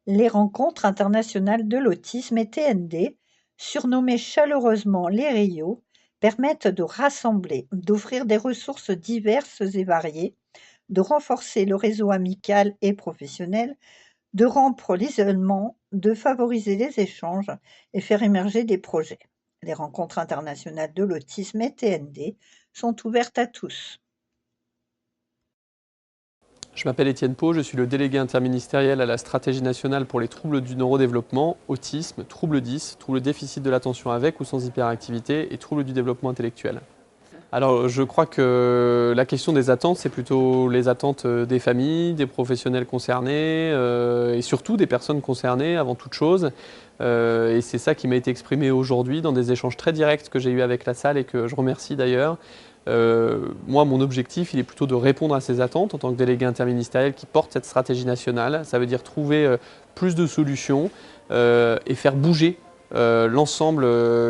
Les rencontres internationales de l'autisme et TND, surnommées chaleureusement les RIO, permettent de rassembler, d'offrir des ressources diverses et variées, de renforcer le réseau amical et professionnel, de rompre l'isolement, de favoriser les échanges et faire émerger des projets. Les rencontres internationales de l'autisme et TND sont ouvertes à tous. Je m'appelle Étienne Pau, je suis le délégué interministériel à la stratégie nationale pour les troubles du neurodéveloppement, autisme, troubles 10, troubles déficit de l'attention avec ou sans hyperactivité et troubles du développement intellectuel. Alors je crois que la question des attentes, c'est plutôt les attentes des familles, des professionnels concernés et surtout des personnes concernées avant toute chose. Et c'est ça qui m'a été exprimé aujourd'hui dans des échanges très directs que j'ai eus avec la salle et que je remercie d'ailleurs. Moi, mon objectif, il est plutôt de répondre à ces attentes en tant que délégué interministériel qui porte cette stratégie nationale. Ça veut dire trouver plus de solutions et faire bouger l'ensemble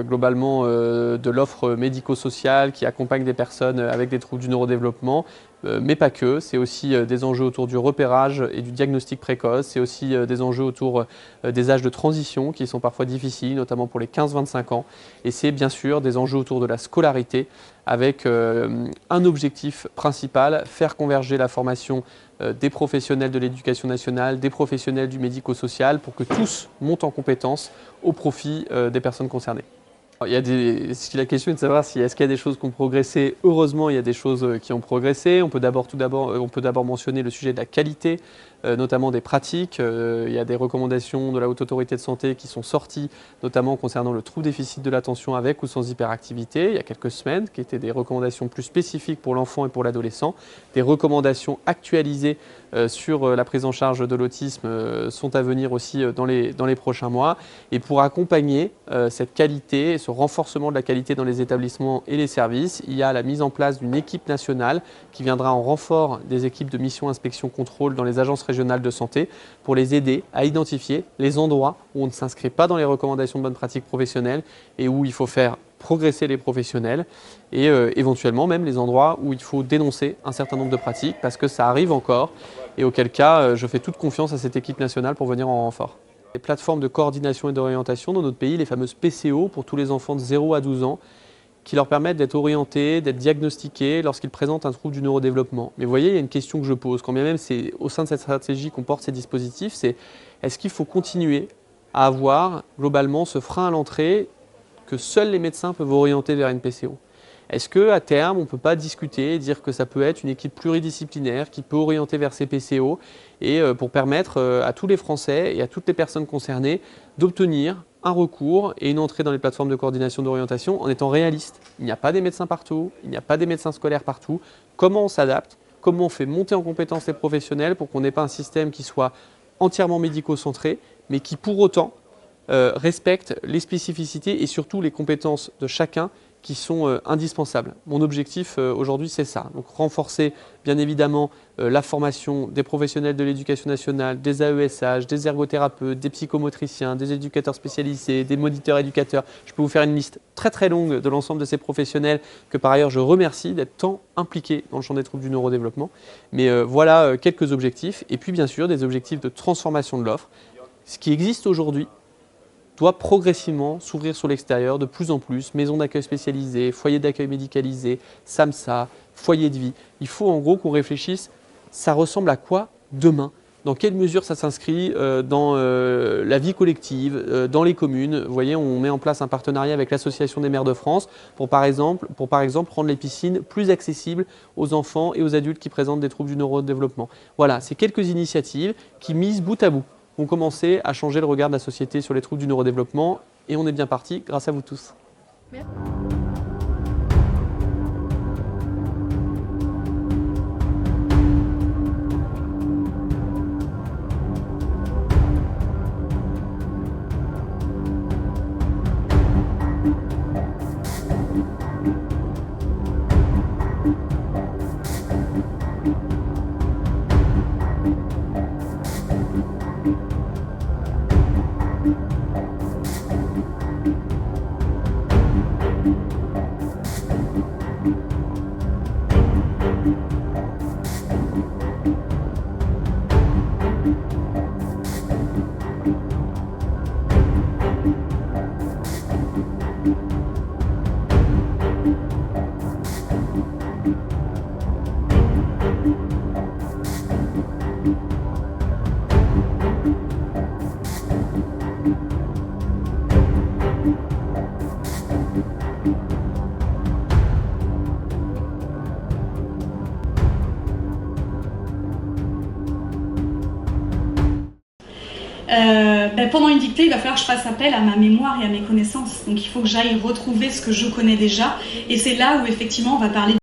globalement de l'offre médico-sociale qui accompagne des personnes avec des troubles du neurodéveloppement, mais pas que. C'est aussi des enjeux autour du repérage et du diagnostic précoce. C'est aussi des enjeux autour des âges de transition qui sont parfois difficiles, notamment pour les 15-25 ans. Et c'est bien sûr des enjeux autour de la scolarité avec un objectif principal, faire converger la formation des professionnels de l'éducation nationale, des professionnels du médico-social pour que tous montent en compétences au profit des personnes concernées. Si la question est de savoir si est-ce qu'il y a des choses qui ont progressé, heureusement il y a des choses qui ont progressé. On peut d'abord mentionner le sujet de la qualité, notamment des pratiques. Il y a des recommandations de la Haute Autorité de Santé qui sont sorties, notamment concernant le trouble déficit de l'attention avec ou sans hyperactivité, il y a quelques semaines, qui étaient des recommandations plus spécifiques pour l'enfant et pour l'adolescent. Des recommandations actualisées sur la prise en charge de l'autisme sont à venir aussi dans les prochains mois. Et pour accompagner cette qualité, ce renforcement de la qualité dans les établissements et les services, il y a la mise en place d'une équipe nationale qui viendra en renfort des équipes de mission inspection contrôle dans les agences régionales de santé pour les aider à identifier les endroits où on ne s'inscrit pas dans les recommandations de bonne pratique professionnelle et où il faut faire progresser les professionnels et éventuellement même les endroits où il faut dénoncer un certain nombre de pratiques parce que ça arrive encore et auquel cas je fais toute confiance à cette équipe nationale pour venir en renfort. Les plateformes de coordination et d'orientation dans notre pays, les fameuses PCO pour tous les enfants de 0 à 12 ans, qui leur permettent d'être orientés, d'être diagnostiqués lorsqu'ils présentent un trouble du neurodéveloppement. Mais vous voyez, il y a une question que je pose, quand bien même c'est au sein de cette stratégie qu'on porte ces dispositifs, c'est est-ce qu'il faut continuer à avoir globalement ce frein à l'entrée que seuls les médecins peuvent orienter vers une PCO? Est-ce qu'à terme, on ne peut pas discuter et dire que ça peut être une équipe pluridisciplinaire qui peut orienter vers ces PCO et pour permettre à tous les Français et à toutes les personnes concernées d'obtenir un recours et une entrée dans les plateformes de coordination d'orientation en étant réaliste. Il n'y a pas des médecins partout, il n'y a pas des médecins scolaires partout. Comment on s'adapte? Comment on fait monter en compétence les professionnels pour qu'on n'ait pas un système qui soit entièrement médico-centré, mais qui pour autant respecte les spécificités et surtout les compétences de chacun qui sont indispensables. Mon objectif aujourd'hui, c'est ça. Donc renforcer bien évidemment la formation des professionnels de l'éducation nationale, des AESH, des ergothérapeutes, des psychomotriciens, des éducateurs spécialisés, des moniteurs éducateurs. Je peux vous faire une liste très très longue de l'ensemble de ces professionnels que par ailleurs je remercie d'être tant impliqués dans le champ des troubles du neurodéveloppement. Mais voilà quelques objectifs. Et puis bien sûr des objectifs de transformation de l'offre. Ce qui existe aujourd'hui doit progressivement s'ouvrir sur l'extérieur de plus en plus, maisons d'accueil spécialisées, foyers d'accueil médicalisés, SAMSA, foyers de vie. Il faut en gros qu'on réfléchisse, ça ressemble à quoi demain? Dans quelle mesure ça s'inscrit dans la vie collective, dans les communes? Vous voyez, on met en place un partenariat avec l'Association des maires de France pour par exemple rendre les piscines plus accessibles aux enfants et aux adultes qui présentent des troubles du neurodéveloppement. Voilà, c'est quelques initiatives qui misent bout à bout ont commencé à changer le regard de la société sur les troubles du neurodéveloppement et on est bien parti grâce à vous tous. Merci. Pendant une dictée, il va falloir que je fasse appel à ma mémoire et à mes connaissances. Donc il faut que j'aille retrouver ce que je connais déjà. Et c'est là où effectivement on va parler.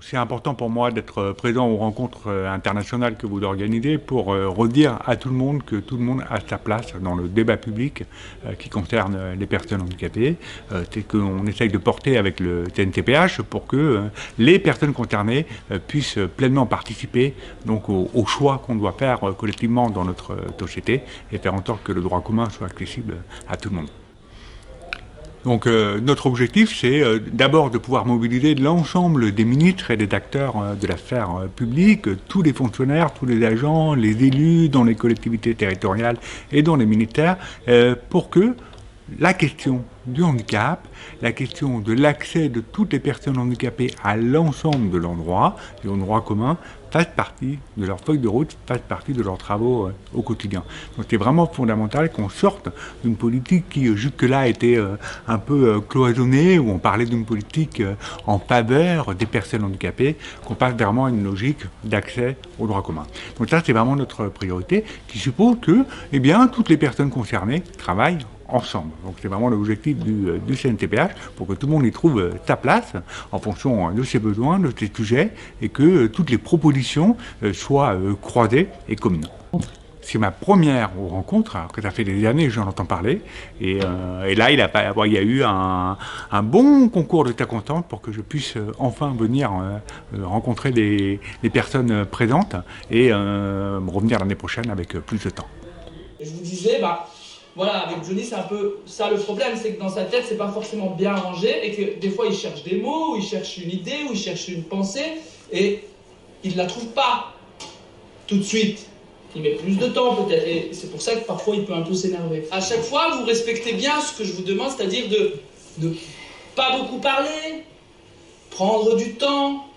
C'est important pour moi d'être présent aux rencontres internationales que vous organisez pour redire à tout le monde que tout le monde a sa place dans le débat public qui concerne les personnes handicapées. C'est qu'on essaye de porter avec le TNTPH pour que les personnes concernées puissent pleinement participer donc, au choix qu'on doit faire collectivement dans notre société et faire en sorte que le droit commun soit accessible à tout le monde. Donc notre objectif, c'est d'abord de pouvoir mobiliser l'ensemble des ministres et des acteurs de la sphère publique, tous les fonctionnaires, tous les agents, les élus dans les collectivités territoriales et dans les ministères, pour que la question du handicap, la question de l'accès de toutes les personnes handicapées à l'ensemble de leurs droits, et aux droits communs, fasse partie de leur feuille de route, fasse partie de leurs travaux au quotidien. Donc c'est vraiment fondamental qu'on sorte d'une politique qui jusque-là était un peu cloisonnée, où on parlait d'une politique en faveur des personnes handicapées, qu'on passe vraiment à une logique d'accès aux droits communs. Donc ça c'est vraiment notre priorité, qui suppose que eh bien, toutes les personnes concernées travaillent ensemble. Donc c'est vraiment l'objectif du CNTPH pour que tout le monde y trouve sa place en fonction de ses besoins, de ses sujets et que toutes les propositions soient croisées et communes. C'est ma première rencontre, alors que ça fait des années que j'en entends parler. Et là, il y a eu un bon concours de circonstances pour que je puisse enfin venir rencontrer les personnes présentes et revenir l'année prochaine avec plus de temps. Et je vous disais, voilà, avec Johnny, c'est un peu ça le problème, c'est que dans sa tête, c'est pas forcément bien rangé et que des fois, il cherche des mots, ou il cherche une idée, ou il cherche une pensée et il la trouve pas tout de suite. Il met plus de temps peut-être et c'est pour ça que parfois, il peut un peu s'énerver. À chaque fois, vous respectez bien ce que je vous demande, c'est-à-dire de pas beaucoup parler, prendre du temps.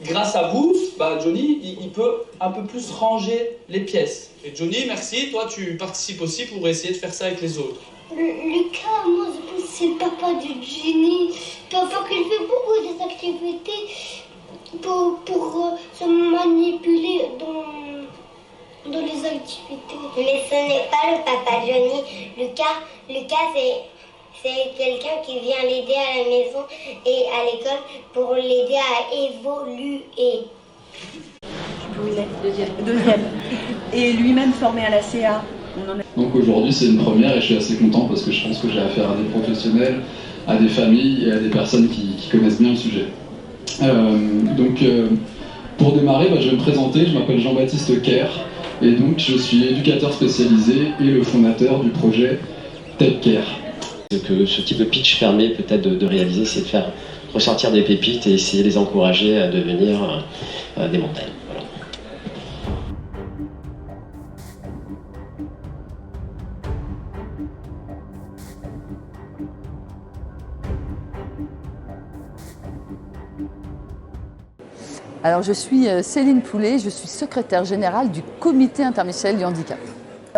Grâce à vous, Johnny, il peut un peu plus ranger les pièces. Et Johnny, merci, toi tu participes aussi pour essayer de faire ça avec les autres. Lucas, moi c'est le papa de Johnny. Papa qu'il fait beaucoup d'activités pour se manipuler dans les activités. Mais ce n'est pas le papa de Johnny. Lucas c'est quelqu'un qui vient l'aider à la maison et à l'école pour l'aider à évoluer. Deuxième. Et lui-même formé à la CA. Donc aujourd'hui c'est une première et je suis assez content parce que je pense que j'ai affaire à des professionnels, à des familles et à des personnes qui connaissent bien le sujet. Pour démarrer, je vais me présenter, je m'appelle Jean-Baptiste Kerr et donc je suis éducateur spécialisé et le fondateur du projet Tech Care. Ce que ce type de pitch permet peut-être de réaliser, c'est de faire ressortir des pépites et essayer de les encourager à devenir des montagnes. Voilà. Alors je suis Céline Poulet, je suis secrétaire générale du Comité interministériel du handicap.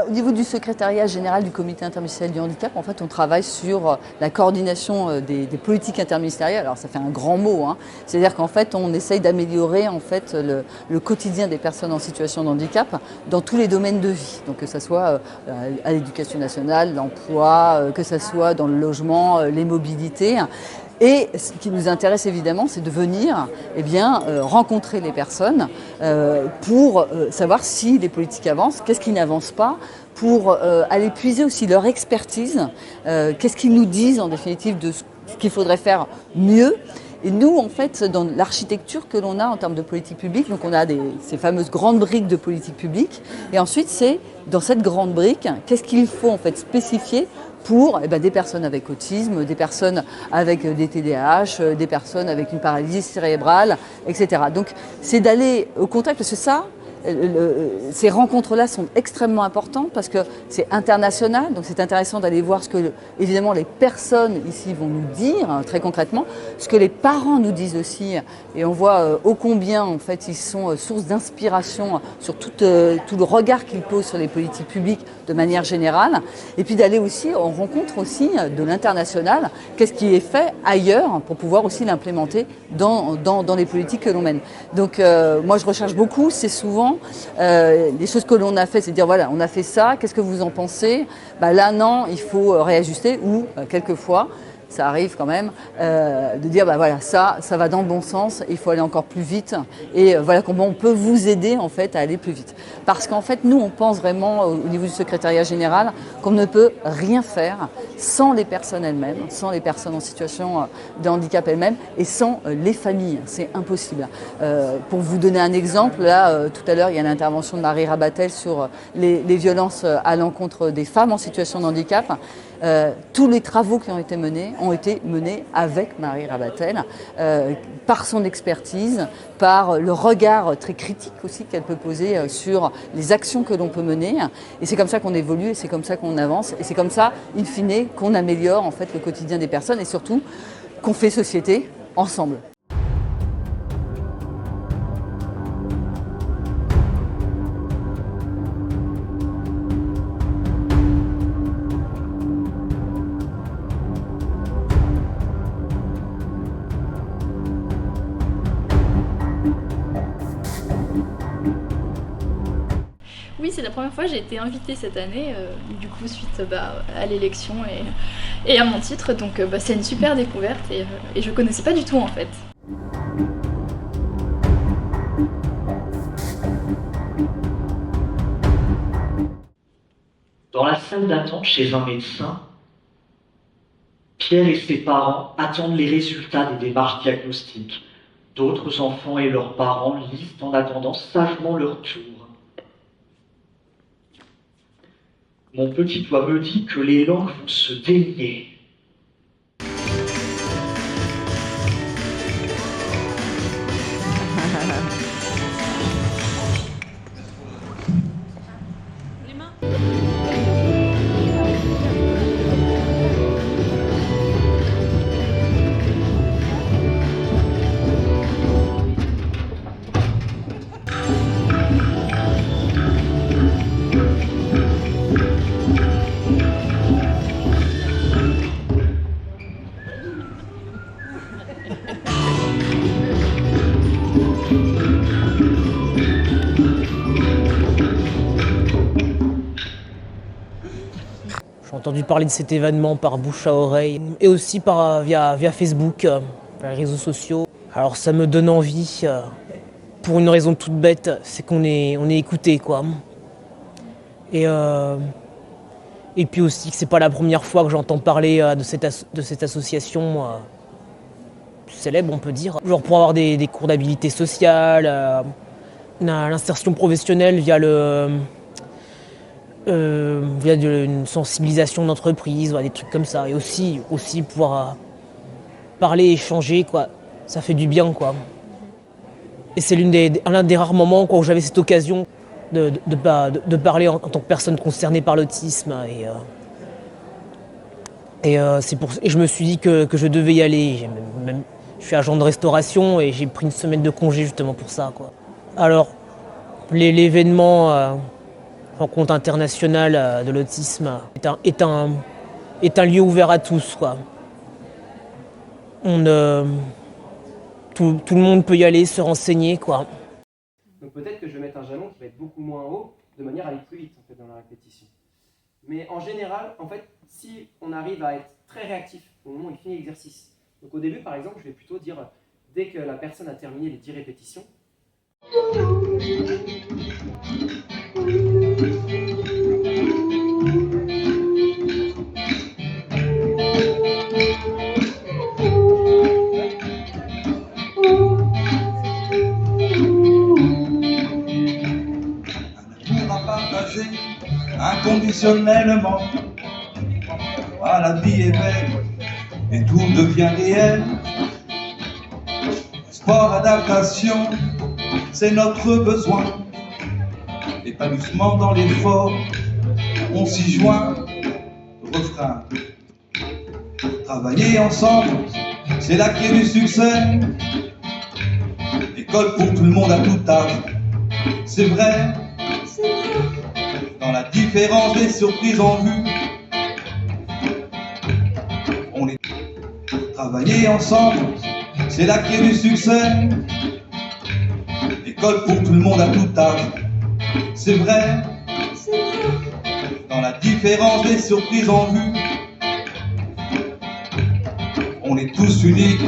Au niveau du secrétariat général du comité interministériel du handicap, en fait, on travaille sur la coordination des politiques interministérielles. Alors, ça fait un grand mot, hein. C'est-à-dire qu'en fait, on essaye d'améliorer en fait le quotidien des personnes en situation de handicap dans tous les domaines de vie. Donc, que ce soit à l'éducation nationale, l'emploi, que ce soit dans le logement, les mobilités. Et ce qui nous intéresse évidemment, c'est de venir rencontrer les personnes pour savoir si les politiques avancent, qu'est-ce qui n'avance pas, pour aller puiser aussi leur expertise, qu'est-ce qu'ils nous disent en définitive de ce qu'il faudrait faire mieux. Et nous, en fait, dans l'architecture que l'on a en termes de politique publique, donc on a ces fameuses grandes briques de politique publique, et ensuite c'est dans cette grande brique, qu'est-ce qu'il faut en fait spécifier pour des personnes avec autisme, des personnes avec des TDAH, des personnes avec une paralysie cérébrale, etc. Donc c'est d'aller au contact, parce que ça, ces rencontres-là sont extrêmement importantes parce que c'est international, donc c'est intéressant d'aller voir ce que, évidemment, les personnes ici vont nous dire, hein, très concrètement, ce que les parents nous disent aussi, et on voit ô combien, en fait, ils sont source d'inspiration sur tout le regard qu'ils posent sur les politiques publiques de manière générale, et puis d'aller aussi, on rencontre aussi de l'international, qu'est-ce qui est fait ailleurs pour pouvoir aussi l'implémenter dans les politiques que l'on mène. Donc moi je recherche beaucoup, c'est souvent les choses que l'on a fait, c'est dire voilà, on a fait ça, qu'est-ce que vous en pensez? Là non, il faut réajuster, ou quelquefois, ça arrive quand même, de dire voilà, ça va dans le bon sens, il faut aller encore plus vite, et voilà comment on peut vous aider en fait à aller plus vite. Parce qu'en fait, nous on pense vraiment au niveau du secrétariat général qu'on ne peut rien faire sans les personnes elles-mêmes, sans les personnes en situation de handicap elles-mêmes, et sans les familles, c'est impossible. Pour vous donner un exemple, là tout à l'heure il y a l'intervention de Marie Rabatel sur les violences à l'encontre des femmes en situation de handicap. Tous les travaux qui ont été menés avec Marie Rabatel, par son expertise, par le regard très critique aussi qu'elle peut poser sur les actions que l'on peut mener. Et c'est comme ça qu'on évolue, et c'est comme ça qu'on avance, et c'est comme ça, in fine, qu'on améliore en fait le quotidien des personnes, et surtout qu'on fait société ensemble. Oui, c'est la première fois que j'ai été invitée cette année, du coup suite à l'élection et à mon titre, donc c'est une super découverte et je connaissais pas du tout en fait. Dans la salle d'attente chez un médecin, Pierre et ses parents attendent les résultats des démarches diagnostiques. D'autres enfants et leurs parents lisent en attendant sagement leur tour. Mon petit doigt me dit que les langues vont se délier. J'ai entendu parler de cet événement par bouche à oreille et aussi via Facebook, les réseaux sociaux. Alors ça me donne envie, pour une raison toute bête, c'est qu'on est écouté, quoi. Et puis aussi que c'est pas la première fois que j'entends parler de cette association célèbre, on peut dire. Genre pour avoir des cours d'habilité sociale, l'insertion professionnelle via une sensibilisation d'entreprise, des trucs comme ça. Et aussi pouvoir parler, échanger, quoi. Ça fait du bien, quoi. Et c'est l'un des rares moments où j'avais cette occasion de parler en tant que personne concernée par l'autisme. Et je me suis dit que je devais y aller. Je suis agent de restauration et j'ai pris une semaine de congé justement pour ça, quoi. Alors, l'événement rencontre internationale de l'autisme est un lieu ouvert à tous, quoi. Tout le monde peut y aller, se renseigner, quoi. Donc peut-être que je vais mettre un jalon qui va être beaucoup moins haut, de manière à aller plus vite en fait, dans la répétition. Mais en général, en fait, si on arrive à être très réactif au moment où il finit l'exercice, donc au début par exemple, je vais plutôt dire, dès que la personne a terminé les 10 répétitions, inconditionnellement. Ah, la vie est belle et tout devient réel. Sport, adaptation, c'est notre besoin. Épanouissement dans l'effort, on s'y joint. Refrain. Travailler ensemble, c'est la clé du succès. École pour tout le monde à tout âge, c'est vrai. Dans la différence des surprises en vue, on est travailler ensemble, c'est la clé du succès. École pour tout le monde à tout âge, c'est vrai. Dans la différence des surprises en vue, on est tous uniques,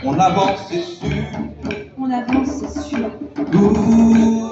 on avance, c'est sûr. On avance, c'est sûr. Ouh.